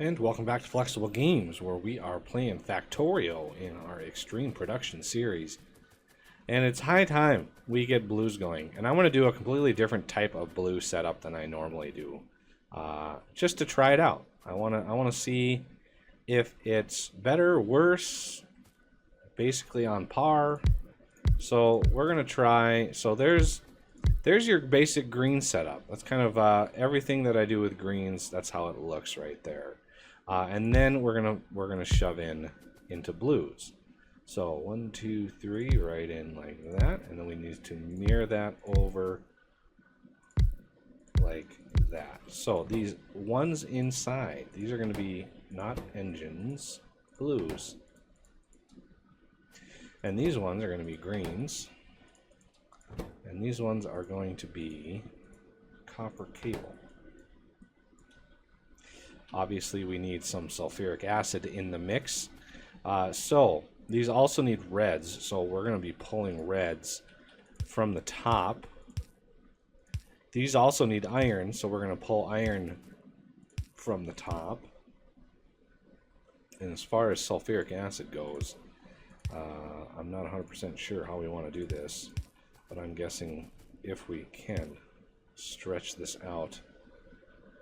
And welcome back to Flexible Games, where we are playing Factorio in our Extreme Production series. And it's high time we get blues going. And I want to do a completely different type of blue setup than I normally do, just to try it out. I want to see if it's better, worse, basically on par. So we're gonna try. So there's your basic green setup. That's kind of everything that I do with greens. That's how it looks right there. And then we're gonna shove into blues. So 1, 2, 3, right in like that, and then we need to mirror that over like that. So these ones inside, these are going to be not engines, blues, and these ones are going to be greens, and these ones are going to be copper cable. Obviously, we need some sulfuric acid in the mix. So these also need reds, so we're going to be pulling reds from the top. These also need iron, so we're going to pull iron from the top. And as far as sulfuric acid goes, I'm not 100% sure how we want to do this, but I'm guessing if we can stretch this out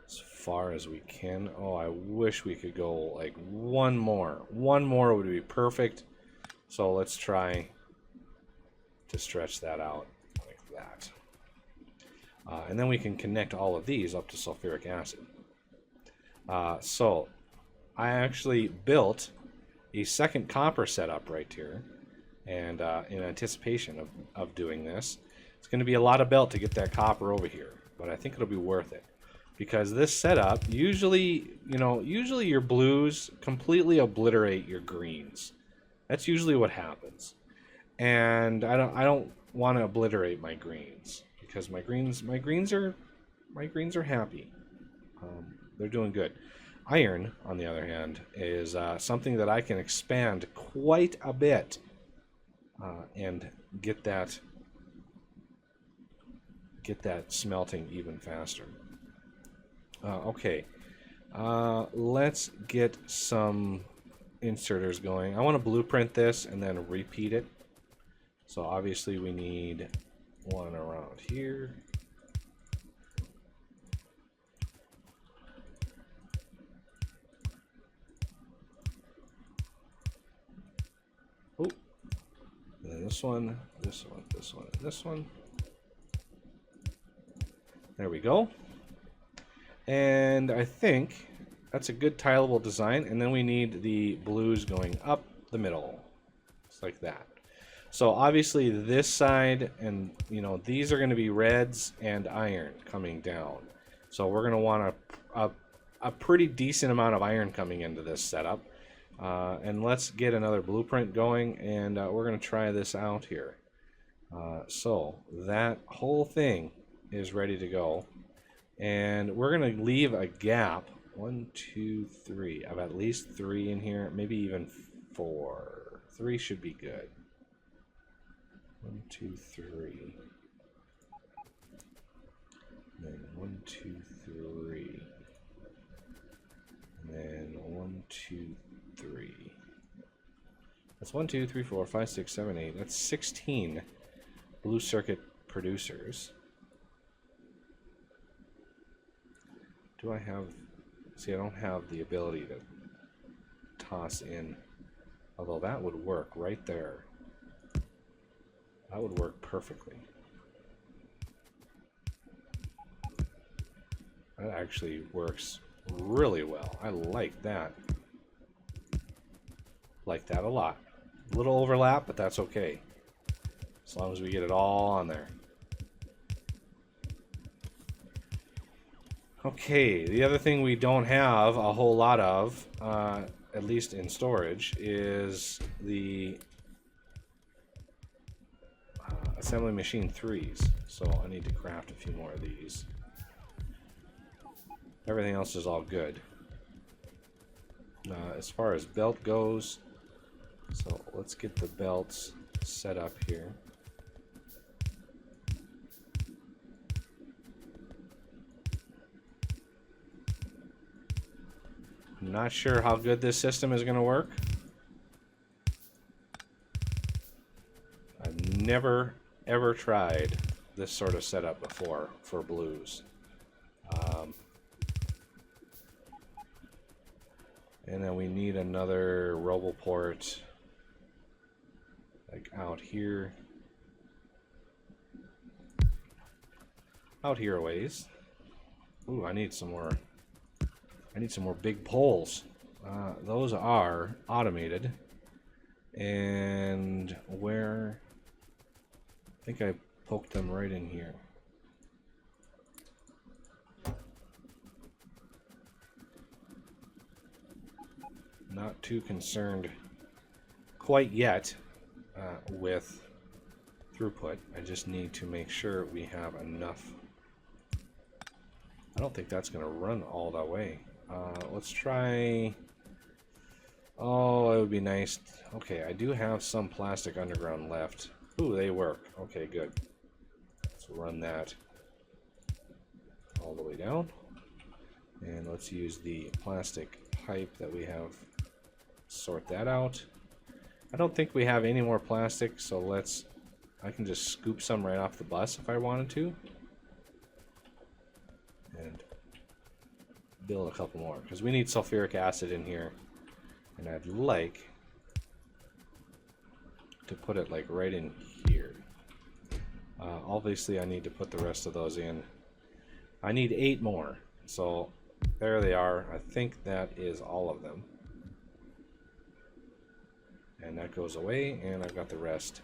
as far as we can. Oh, I wish we could go like one more. One more would be perfect. So let's try to stretch that out like that. And then we can connect all of these up to sulfuric acid. So I actually built a second copper setup right here. And in anticipation of doing this, it's going to be a lot of belt to get that copper over here. But I think it'll be worth it. Because this setup, usually your blues completely obliterate your greens. That's usually what happens. And I don't want to obliterate my greens because my greens are happy. They're doing good. Iron, on the other hand, is something that I can expand quite a bit and get that smelting even faster. Okay, let's get some inserters going. I want to blueprint this and then repeat it. So obviously we need one around here. Oh, and then this one, this one, this one, and this one. There we go. And I think that's a good tileable design. And then we need the blues going up the middle, just like that. So obviously this side, and these are going to be reds and iron coming down. So we're going to want a pretty decent amount of iron coming into this setup. And let's get another blueprint going, and we're going to try this out here. So that whole thing is ready to go. And we're going to leave a gap, 1, 2, 3, of at least 3 in here, maybe even 4. 3 should be good. 1, 2, 3. And then 1, 2, 3. And then 1, 2, 3. That's 1, 2, 3, 4, 5, 6, 7, 8. That's 16 blue circuit producers. Do I have... See, I don't have the ability to toss in. Although that would work right there. That would work perfectly. That actually works really well. I like that. Like that a lot. A little overlap, but that's okay. As long as we get it all on there. Okay, the other thing we don't have a whole lot of, at least in storage, is the assembly machine 3s. So I need to craft a few more of these. Everything else is all good. As far as belt goes, so let's get the belts set up here. Not sure how good this system is going to work. I've never ever tried this sort of setup before for blues. And then we need another RoboPort like out here. Out here a ways. Ooh, I need some more big poles. Those are automated. And where? I think I poked them right in here. Not too concerned quite yet with throughput. I just need to make sure we have enough. I don't think that's going to run all that way. Let's try... Oh, it would be nice. Okay, I do have some plastic underground left. Ooh, they work. Okay, good. Let's run that all the way down. And let's use the plastic pipe that we have. Sort that out. I don't think we have any more plastic, so I can just scoop some right off the bus if I wanted to. And build a couple more, because we need sulfuric acid in here. And I'd like to put it like right in here. Obviously I need to put the rest of those in. I need 8 more. So there they are. I think that is all of them. And that goes away, and I've got the rest.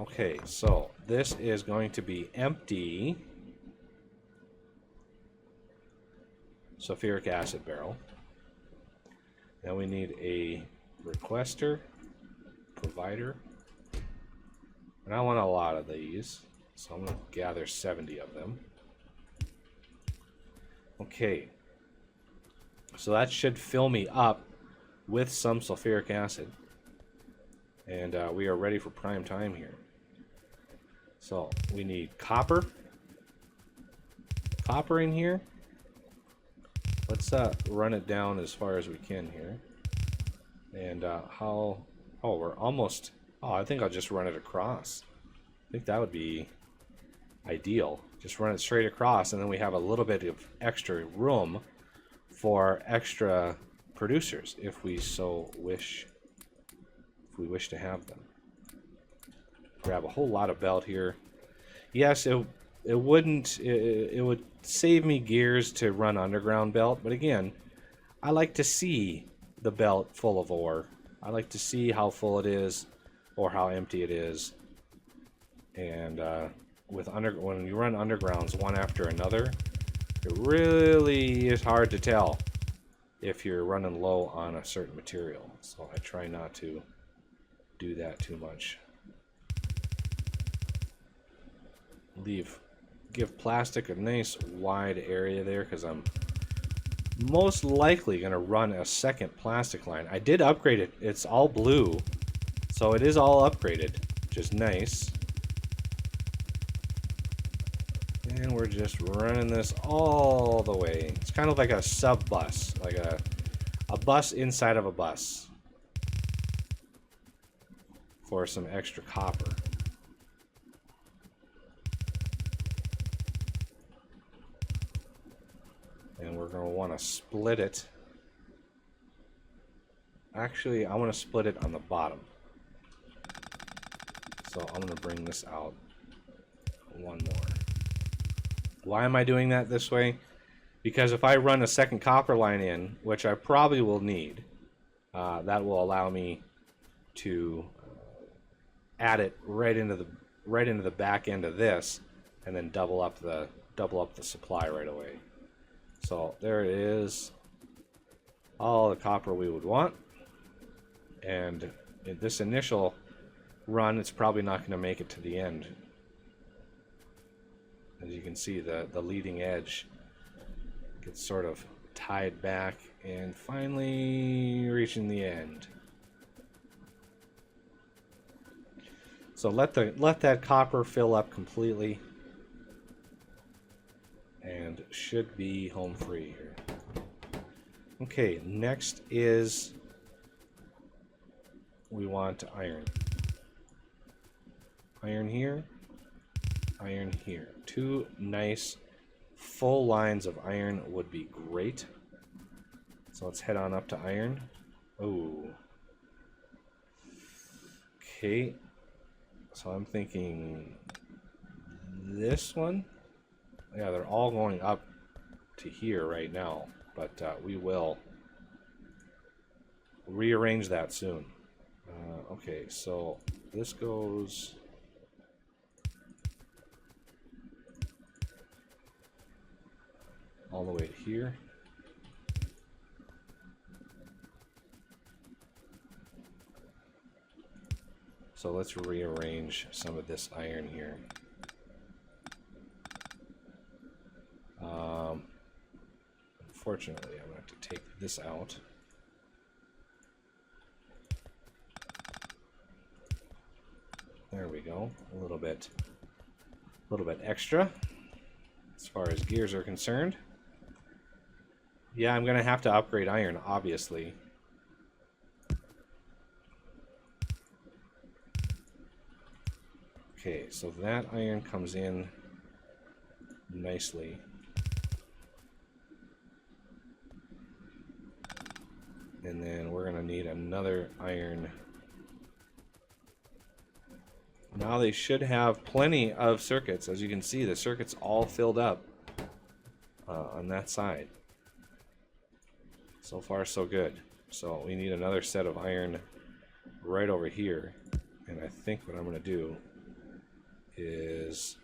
Okay, so this is going to be empty sulfuric acid barrel. Now we need a requester, provider, and I want a lot of these, so I'm going to gather 70 of them. Okay, so that should fill me up with some sulfuric acid. And we are ready for prime time here. So we need copper. Copper in here. Let's run it down as far as we can here. And how... Oh, we're almost... Oh, I think I'll just run it across. I think that would be ideal. Just run it straight across, and then we have a little bit of extra room for extra producers if we so wish. If we wish to have them. Grab a whole lot of belt here. Yes, it would save me gears to run underground belt, but again, I like to see the belt full of ore. I like to see how full it is or how empty it is. And when you run undergrounds one after another, it really is hard to tell if you're running low on a certain material. So I try not to do that too much. Give plastic a nice wide area there, because I'm most likely going to run a second plastic line. I did upgrade it. It's all blue, so it is all upgraded, which is nice. And we're just running this all the way. It's kind of like a sub bus, like a bus inside of a bus. For some extra copper. And we're going to want to split it. Actually, I want to split it on the bottom. So I'm going to bring this out one more. Why am I doing that this way? Because if I run a second copper line in, which I probably will need, that will allow me to add it right into the back end of this, and then double up the supply right away. So there it is, all the copper we would want. And in this initial run, it's probably not going to make it to the end. As you can see, the leading edge gets sort of tied back, and finally reaching the end. So let that copper fill up completely, and should be home free here. Okay, next is we want iron. Iron here, iron here. 2 nice full lines of iron would be great. So let's head on up to iron. Oh. Okay. So I'm thinking this one. Yeah, they're all going up to here right now, but we will rearrange that soon. Okay, so this goes all the way to here. So let's rearrange some of this iron here. Unfortunately, I'm going to have to take this out. There we go. A little bit extra as far as gears are concerned. Yeah, I'm going to have to upgrade iron, obviously. Okay, so that iron comes in nicely. And then we're going to need another iron. Now they should have plenty of circuits. As you can see, the circuit's all filled up on that side. So far, so good. So we need another set of iron right over here. And I think what I'm going to do is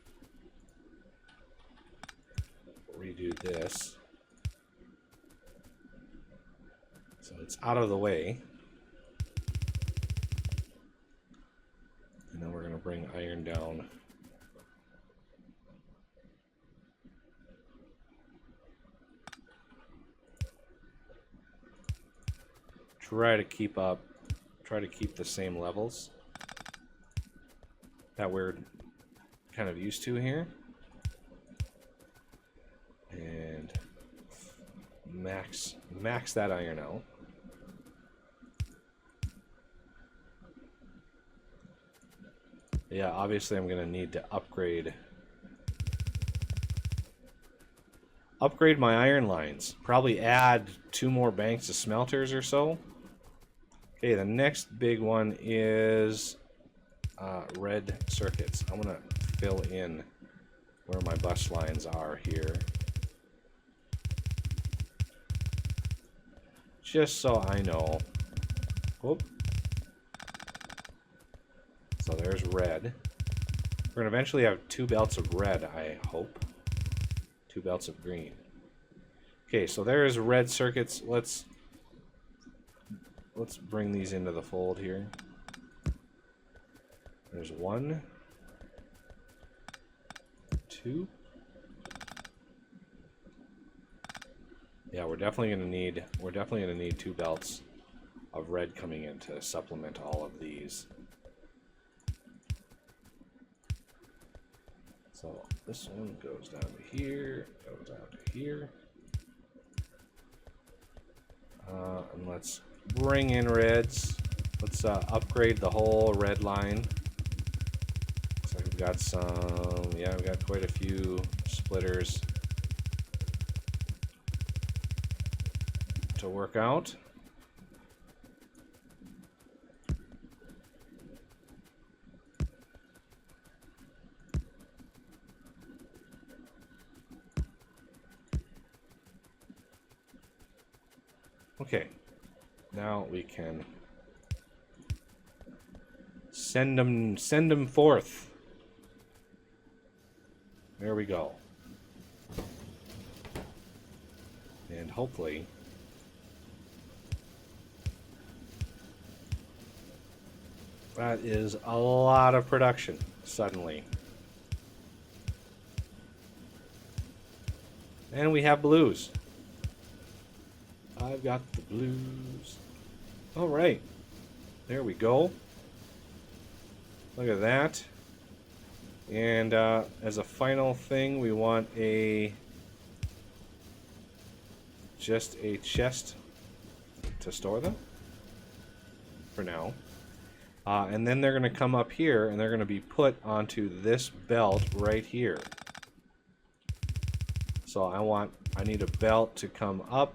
redo this so it's out of the way, and then we're going to bring iron down try to keep the same levels that we're kind of used to here, and max that iron out. Yeah, obviously I'm going to need to upgrade my iron lines. Probably add 2 more banks of smelters or so. Okay, the next big one is red circuits. I'm going to fill in where my bus lines are here, just so I know. Whoop. So there's red. We're going to eventually have 2 belts of red, I hope. 2 belts of green. Okay, so there's red circuits. Let's bring these into the fold here. There's 1, 2. Yeah, we're definitely going to need 2 belts of red coming in to supplement all of these. So this one goes down to here, goes down to here. And let's bring in reds. Let's upgrade the whole red line. Looks like we've got some, yeah, we've got quite a few splitters to work out. Okay, now we can send them forth. There we go. And hopefully that is a lot of production suddenly. And we have blues. I've got the blues. All right. There we go. Look at that. And as a final thing, we want just a chest to store them for now. And then they're going to come up here and they're going to be put onto this belt right here. So I need a belt to come up.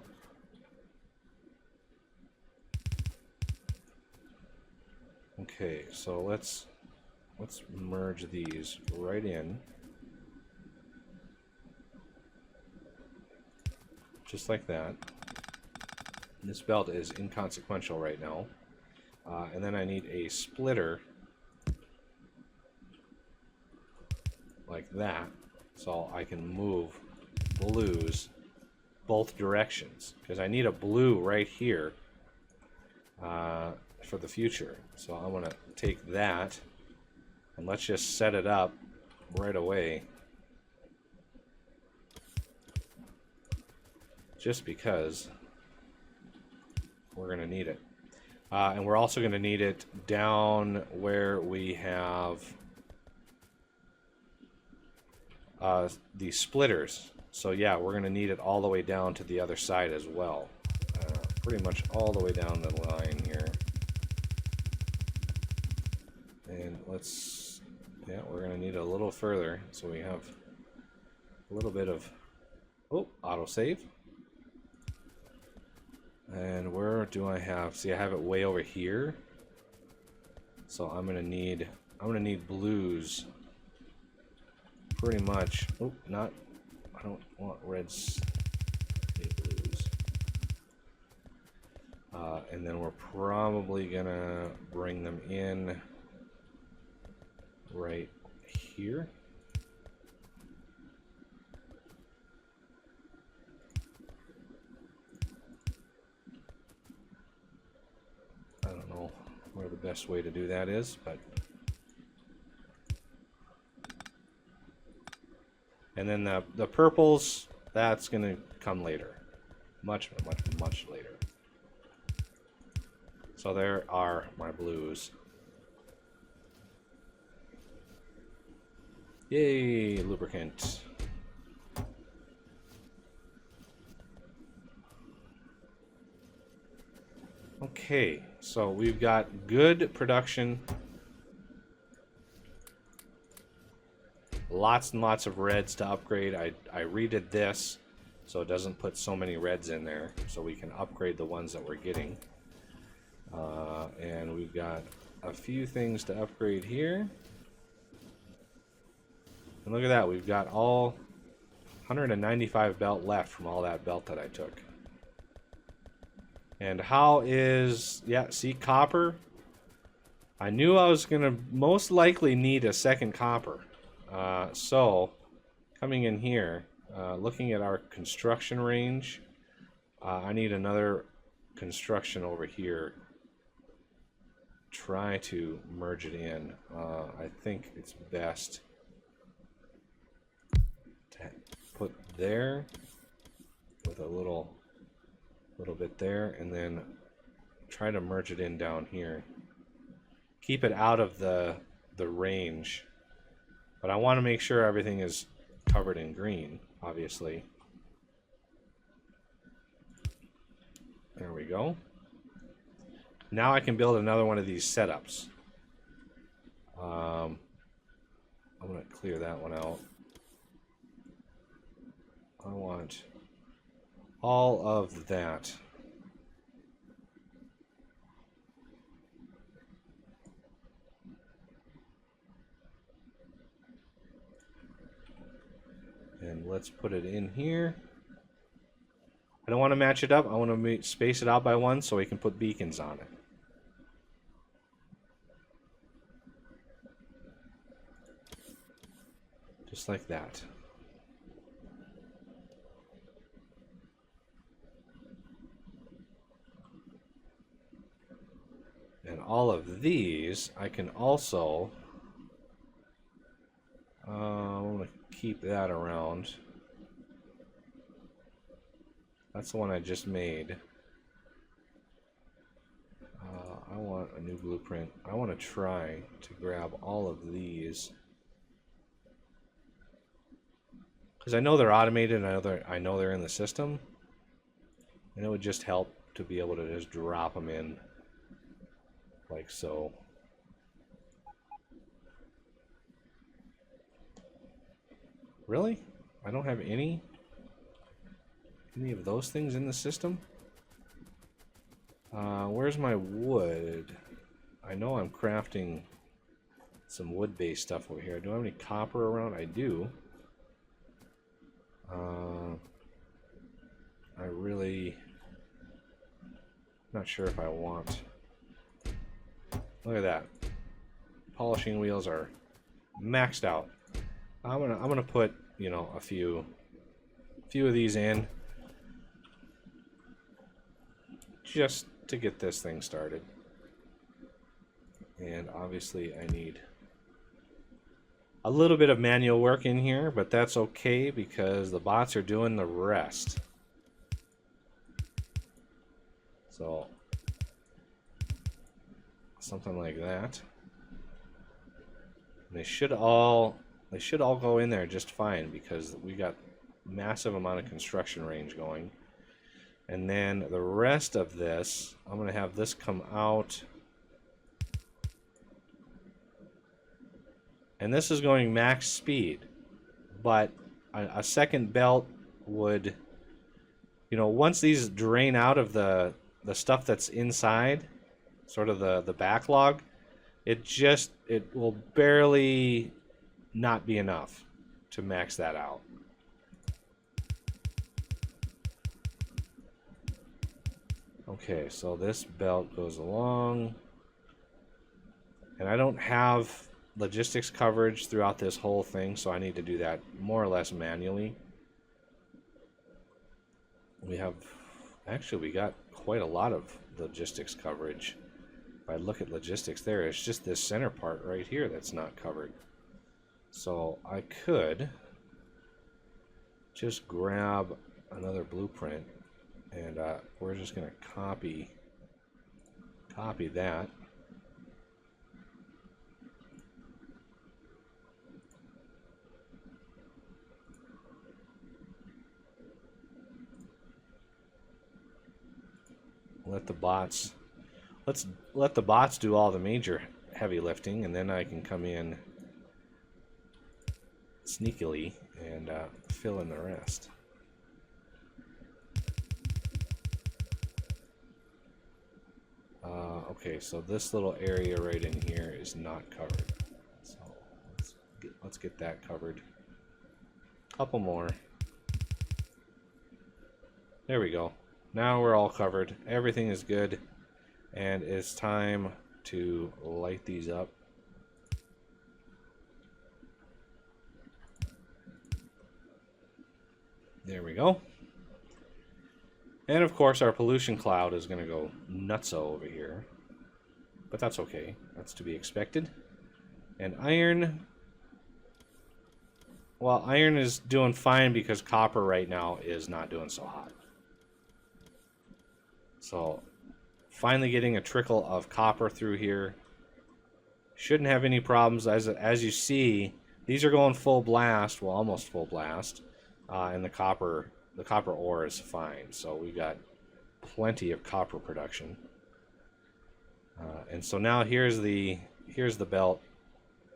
Okay, so let's merge these right in. Just like that. This belt is inconsequential right now. And then I need a splitter like that, so I can move blues both directions, because I need a blue right here for the future. So I'm going to take that and let's just set it up right away, just because we're going to need it. And we're also going to need it down where we have the splitters. So yeah, we're going to need it all the way down to the other side as well. Pretty much all the way down the line here. And yeah, we're going to need it a little further. So we have a little bit of, autosave. And where do I have? See, I have it way over here. So I'm gonna need blues. Pretty much. I don't want reds. I need blues. And then we're probably gonna bring them in right here. Where the best way to do that is, but and then the purples, that's gonna come later, much later. So there are my blues. Yay, lubricant. Okay, so we've got good production. Lots and lots of reds to upgrade. I redid this so it doesn't put so many reds in there, so we can upgrade the ones that we're getting. And we've got a few things to upgrade here. And look at that, we've got all 195 belt left from all that belt that I took. And how is, yeah, see, copper? I knew I was going to most likely need a second copper. So, coming in here, looking at our construction range, I need another construction over here. Try to merge it in. I think it's best to put there with a little bit there, and then try to merge it in down here. Keep it out of the range, but I want to make sure everything is covered in green, obviously. There we go. Now I can build another one of these setups. I'm going to clear that one out. I want all of that. And let's put it in here. I don't want to match it up. I want to space it out by one so we can put beacons on it. Just like that. And all of these, I can also, I'm going to keep that around. That's the one I just made. I want a new blueprint. I want to try to grab all of these, because I know they're automated and I know they're in the system, and it would just help to be able to just drop them in like so. Really? I don't have any of those things in the system? Where's my wood? I know I'm crafting some wood-based stuff over here. Do I have any copper around? I do. I really not sure if I want. Look at that. Polishing wheels are maxed out. I'm gonna put, you know, a few of these in just to get this thing started. And obviously I need a little bit of manual work in here, but that's okay because the bots are doing the rest. So something like that. And they should all go in there just fine because we got massive amount of construction range going. And then the rest of this, I'm going to have this come out. And this is going max speed, but a second belt would, you know, once these drain out of the stuff that's inside, sort of the backlog, it will barely not be enough to max that out. Okay, so this belt goes along, and I don't have logistics coverage throughout this whole thing, so I need to do that more or less manually. We got quite a lot of logistics coverage. If I look at logistics there, it's just this center part right here that's not covered. So I could just grab another blueprint, and we're just going to copy that. Let's let the bots do all the major heavy lifting, and then I can come in sneakily and fill in the rest. Okay, so this little area right in here is not covered. So let's get that covered. Couple more. There we go. Now we're all covered. Everything is good. And it's time to light these up. There we go. And of course our pollution cloud is going to go nutso over here. But that's okay. That's to be expected. And iron... well, iron is doing fine because copper right now is not doing so hot. So, finally getting a trickle of copper through here. Shouldn't have any problems. As you see, these are going full blast, well, almost full blast. And the copper ore is fine. So we've got plenty of copper production. And so now here's the belt,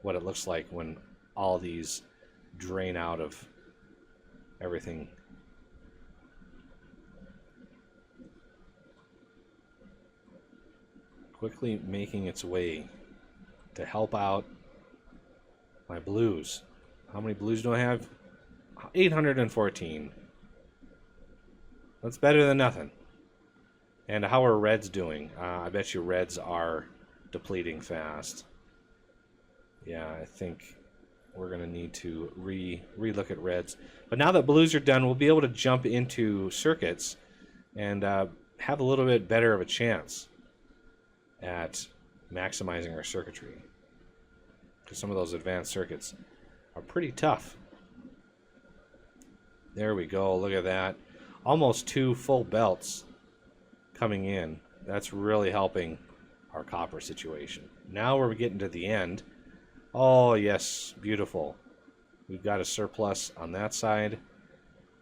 what it looks like when all these drain out of everything. Quickly making its way to help out my blues. How many blues do I have? 814. That's better than nothing. And how are reds doing? I bet you reds are depleting fast. Yeah, I think we're going to need to re-look at reds. But now that blues are done, we'll be able to jump into circuits and have a little bit better of a chance at maximizing our circuitry. Because some of those advanced circuits are pretty tough. There we go. Look at that. Almost 2 full belts coming in. That's really helping our copper situation. Now we're getting to the end. Oh, yes. Beautiful. We've got a surplus on that side.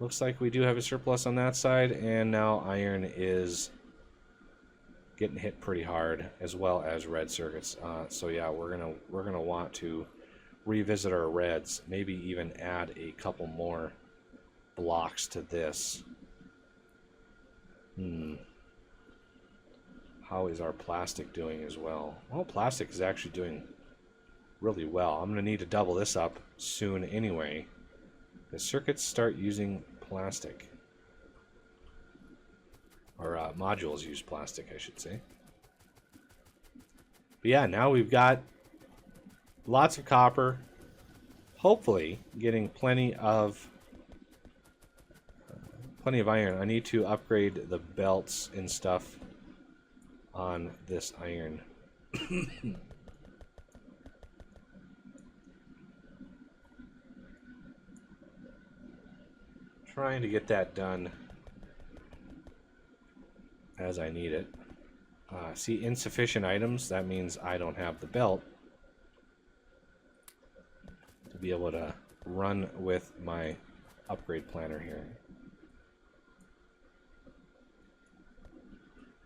Looks like we do have a surplus on that side. And now iron is getting hit pretty hard, as well as red circuits. So yeah, we're gonna want to revisit our reds, maybe even add a couple more blocks to this. How is our plastic doing as well? Well, plastic is actually doing really well. I'm going to need to double this up soon anyway. The circuits start using plastic. Or modules use plastic, I should say. But yeah, now we've got lots of copper. Hopefully getting plenty of iron. I need to upgrade the belts and stuff on this iron. Trying to get that done as I need it. See, insufficient items, that means I don't have the belt to be able to run with my upgrade planner here.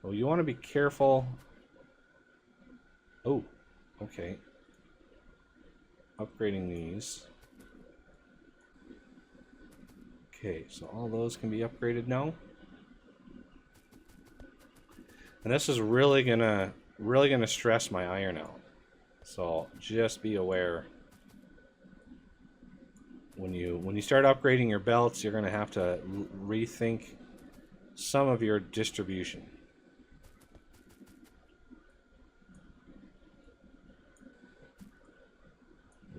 Well, you want to be careful. Oh, okay. Upgrading these. Okay, so all those can be upgraded now. And this is really gonna stress my iron out. So just be aware when you start upgrading your belts, you're gonna have to rethink some of your distribution.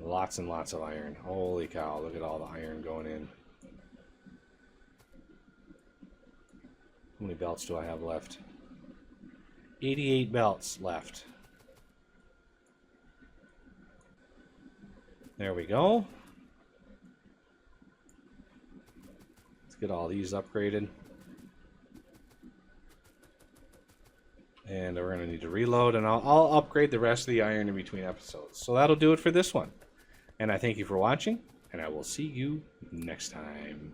Lots and lots of iron. Holy cow, look at all the iron going in. How many belts do I have left? 88 belts left. There we go. Let's get all these upgraded. And we're going to need to reload, and I'll upgrade the rest of the iron in between episodes. So that'll do it for this one. And I thank you for watching, and I will see you next time.